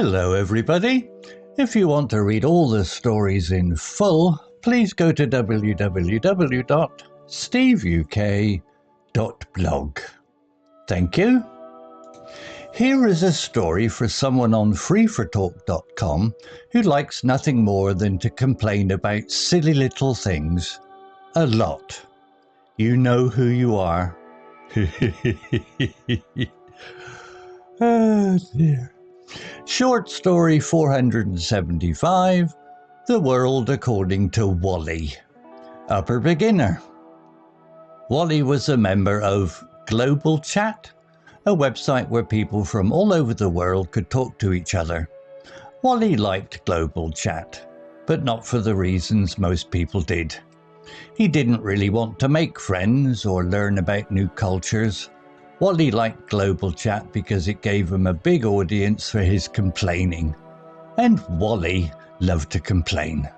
Hello everybody. If you want to read all the stories in full, please go to www.steveuk.blog. Thank you. Here is a story for someone on freefortalk.com who likes nothing more than to complain about silly little things. A lot. You know who you are. Oh dear. Short story 475, The World According to Wally. Upper beginner. Wally was a member of Global Chat, a website where people from all over the world could talk to each other. Wally liked Global Chat, but not for the reasons most people did. He didn't really want to make friends or learn about new cultures. Wally liked Global Chat because it gave him a big audience for his complaining. And Wally loved to complain.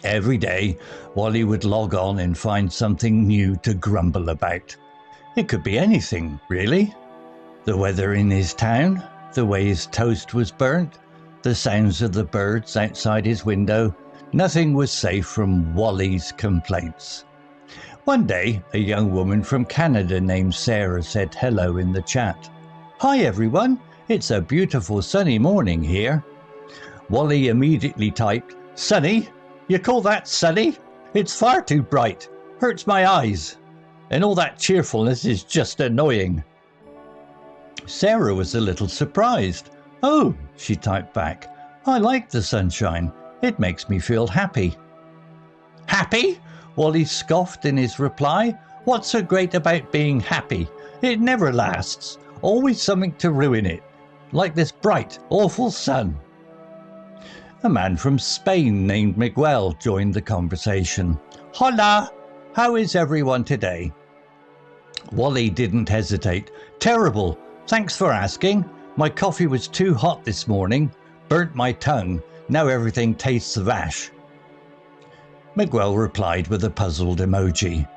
Every day, Wally would log on and find something new to grumble about. It could be anything, really. The weather in his town, the way his toast was burnt, the sounds of the birds outside his window. Nothing was safe from Wally's complaints. One day, a young woman from Canada named Sarah said hello in the chat. "Hi everyone, it's a beautiful sunny morning here." Wally immediately typed, "Sunny? You call that sunny? It's far too bright. Hurts my eyes. And all that cheerfulness is just annoying." Sarah was a little surprised. "Oh," she typed back, "I like the sunshine. It makes me feel happy." "Happy?" Wally scoffed in his reply. "What's so great about being happy? It never lasts. Always something to ruin it. Like this bright, awful sun." A man from Spain named Miguel joined the conversation. "Hola! How is everyone today?" Wally didn't hesitate. "Terrible. Thanks for asking. My coffee was too hot this morning. Burnt my tongue. Now everything tastes of ash." Miguel replied with a puzzled emoji.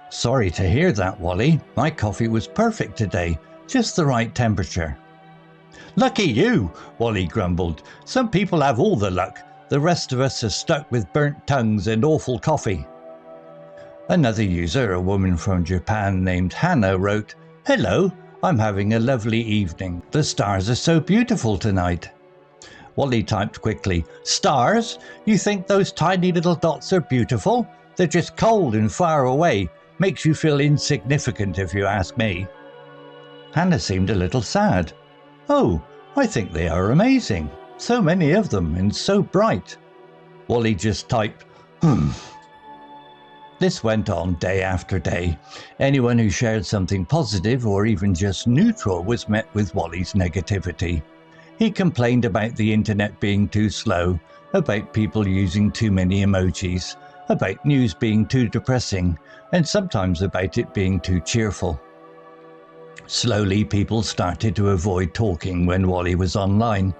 "Sorry to hear that, Wally. My coffee was perfect today. Just the right temperature." "Lucky you," Wally grumbled. "Some people have all the luck. The rest of us are stuck with burnt tongues and awful coffee." Another user, a woman from Japan named Hannah, wrote, "Hello, I'm having a lovely evening. The stars are so beautiful tonight." Wally typed quickly, "Stars? You think those tiny little dots are beautiful? They're just cold and far away. Makes you feel insignificant if you ask me." Hannah seemed a little sad. "Oh, I think they are amazing. So many of them and so bright." Wally just typed, This went on day after day. Anyone who shared something positive or even just neutral was met with Wally's negativity. He complained about the internet being too slow, about people using too many emojis, about news being too depressing, and sometimes about it being too cheerful. Slowly, people started to avoid talking when Wally was online.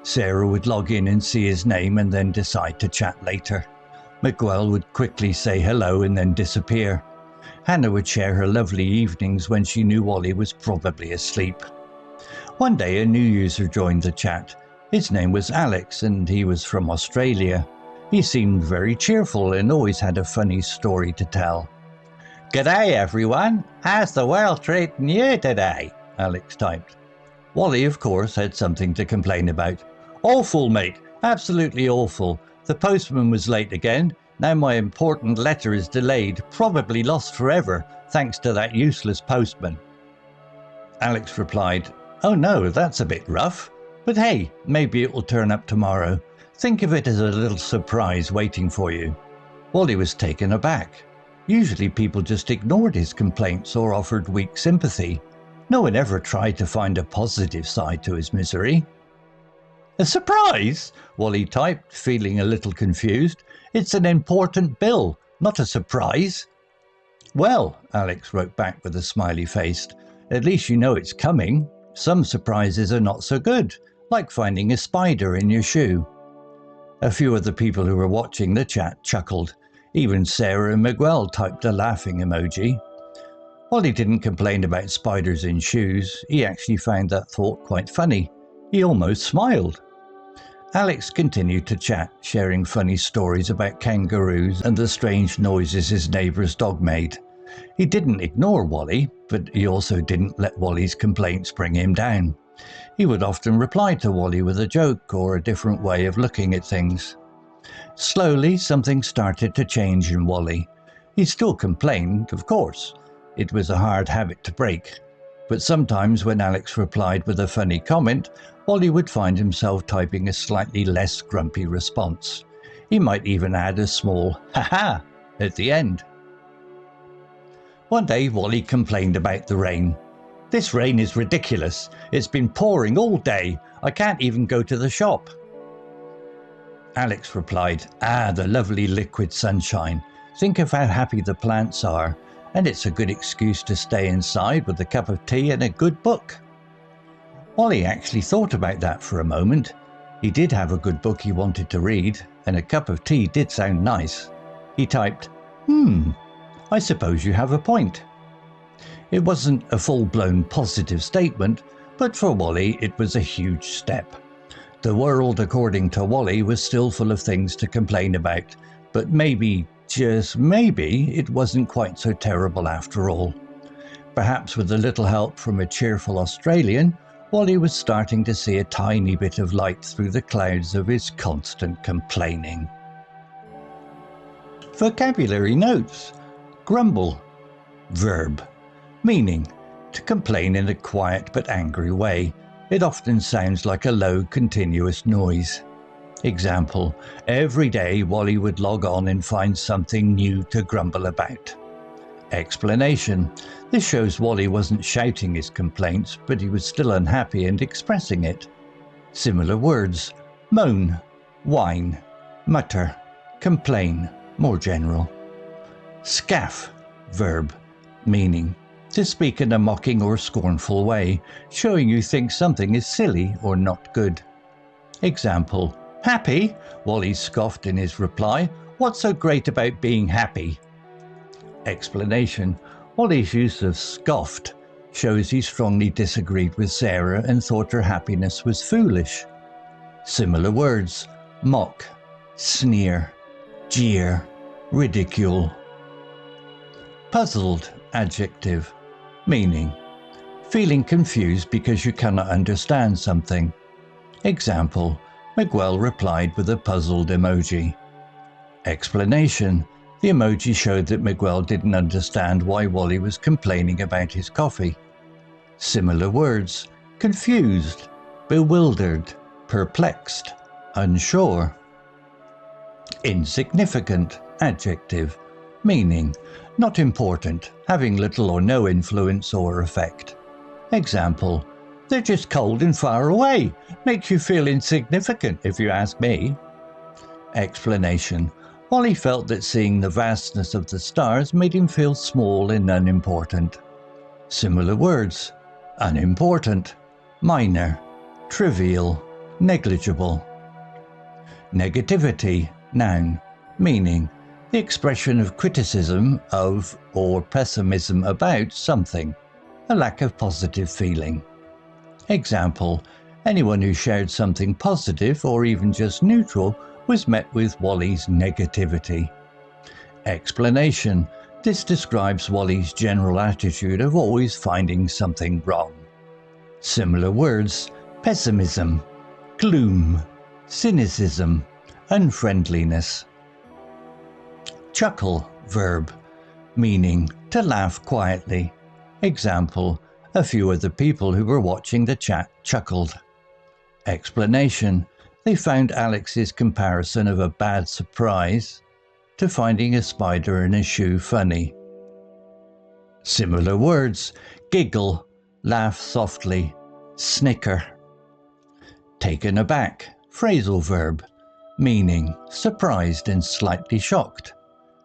Sarah would log in and see his name and then decide to chat later. Miguel would quickly say hello and then disappear. Hannah would share her lovely evenings when she knew Wally was probably asleep. One day a new user joined the chat. His name was Alex and he was from Australia. He seemed very cheerful and always had a funny story to tell. "G'day everyone, how's the world treating you today?" Alex typed. Wally, of course, had something to complain about. "Awful, mate, absolutely awful. The postman was late again. Now my important letter is delayed, probably lost forever, thanks to that useless postman." Alex replied, "Oh no, that's a bit rough. But hey, maybe it will turn up tomorrow. Think of it as a little surprise waiting for you." Wally was taken aback. Usually people just ignored his complaints or offered weak sympathy. No one ever tried to find a positive side to his misery. "A surprise?" Wally typed, feeling a little confused. "It's an important bill, not a surprise." "Well," Alex wrote back with a smiley face, "at least you know it's coming. Some surprises are not so good, like finding a spider in your shoe." A few of the people who were watching the chat chuckled. Even Sarah and Miguel typed a laughing emoji. Wally didn't complain about spiders in shoes. He actually found that thought quite funny. He almost smiled. Alex continued to chat, sharing funny stories about kangaroos and the strange noises his neighbour's dog made. He didn't ignore Wally, but he also didn't let Wally's complaints bring him down. He would often reply to Wally with a joke or a different way of looking at things. Slowly, something started to change in Wally. He still complained, of course. It was a hard habit to break. But sometimes when Alex replied with a funny comment, Wally would find himself typing a slightly less grumpy response. He might even add a small "ha-ha" at the end. One day Wally complained about the rain. "This rain is ridiculous. It's been pouring all day. I can't even go to the shop." Alex replied, "The lovely liquid sunshine. Think of how happy the plants are, and it's a good excuse to stay inside with a cup of tea and a good book." Wally actually thought about that for a moment. He did have a good book he wanted to read, and a cup of tea did sound nice. He typed, I suppose you have a point." It wasn't a full-blown positive statement, but for Wally it was a huge step. The world, according to Wally, was still full of things to complain about, but maybe, just maybe, it wasn't quite so terrible after all. Perhaps with a little help from a cheerful Australian, Wally was starting to see a tiny bit of light through the clouds of his constant complaining. Vocabulary notes. Grumble. Verb. Meaning, to complain in a quiet but angry way. It often sounds like a low, continuous noise. Example, every day Wally would log on and find something new to grumble about. Explanation. This shows Wally wasn't shouting his complaints, but he was still unhappy and expressing it. Similar words. Moan, whine, mutter, complain, more general. Scoff. Verb. Meaning, to speak in a mocking or scornful way, showing you think something is silly or not good. Example, happy? Wally scoffed in his reply. What's so great about being happy? Explanation. Wally's use of scoffed shows he strongly disagreed with Sarah and thought her happiness was foolish. Similar words, mock, sneer, jeer, ridicule. Puzzled, adjective, meaning, feeling confused because you cannot understand something. Example, Miguel replied with a puzzled emoji. Explanation, the emoji showed that Miguel didn't understand why Wally was complaining about his coffee. Similar words, confused, bewildered, perplexed, unsure. Insignificant, adjective, meaning, not important, having little or no influence or effect. Example, they're just cold and far away. Makes you feel insignificant if you ask me. Explanation, Wally felt that seeing the vastness of the stars made him feel small and unimportant. Similar words, unimportant, minor, trivial, negligible. Negativity, noun, meaning, the expression of criticism of or pessimism about something, a lack of positive feeling. Example, anyone who shared something positive or even just neutral was met with Wally's negativity. Explanation, this describes Wally's general attitude of always finding something wrong. Similar words, pessimism, gloom, cynicism, unfriendliness. Chuckle, verb, meaning to laugh quietly. Example, a few of the people who were watching the chat chuckled. Explanation, they found Alex's comparison of a bad surprise to finding a spider in a shoe funny. Similar words, giggle, laugh softly, snicker. Taken aback, phrasal verb, meaning surprised and slightly shocked.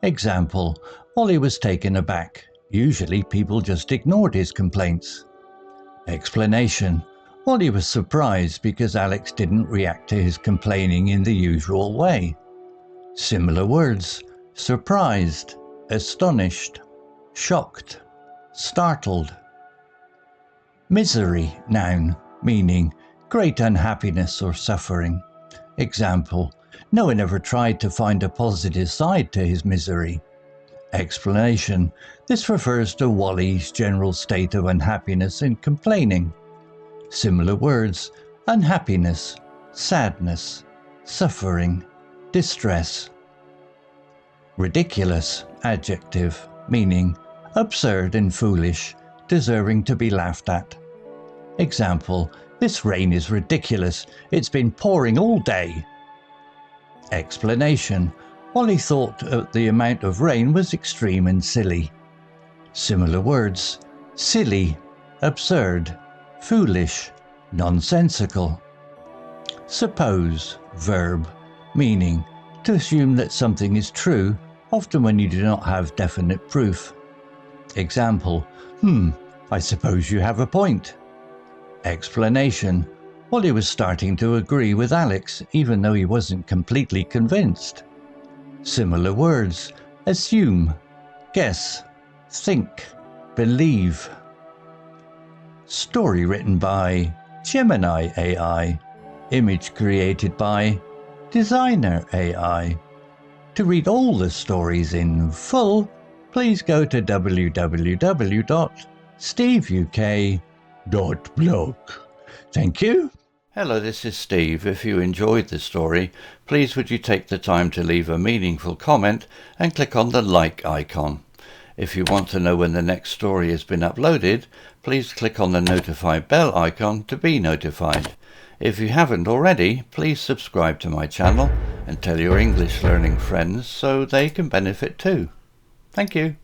Example, Wally was taken aback. Usually people just ignored his complaints. Explanation, Wally was surprised because Alex didn't react to his complaining in the usual way. Similar words, surprised, astonished, shocked, startled. Misery, noun, meaning great unhappiness or suffering. Example, no one ever tried to find a positive side to his misery. Explanation, this refers to Wally's general state of unhappiness and complaining. Similar words, unhappiness, sadness, suffering, distress. Ridiculous, adjective, meaning absurd and foolish, deserving to be laughed at. Example, this rain is ridiculous, it's been pouring all day. Explanation, Wally thought the amount of rain was extreme and silly. Similar words, silly, absurd, foolish, nonsensical. Suppose, verb, meaning to assume that something is true, often when you do not have definite proof. Example, I suppose you have a point. Explanation, Wally was starting to agree with Alex, even though he wasn't completely convinced. Similar words, assume, guess, think, believe. Story written by Gemini AI. Image created by Designer AI. To read all the stories in full, please go to www.steveuk.blog. Thank you. Hello, this is Steve. If you enjoyed the story, please would you take the time to leave a meaningful comment and click on the like icon. If you want to know when the next story has been uploaded, please click on the notify bell icon to be notified. If you haven't already, please subscribe to my channel and tell your English learning friends so they can benefit too. Thank you.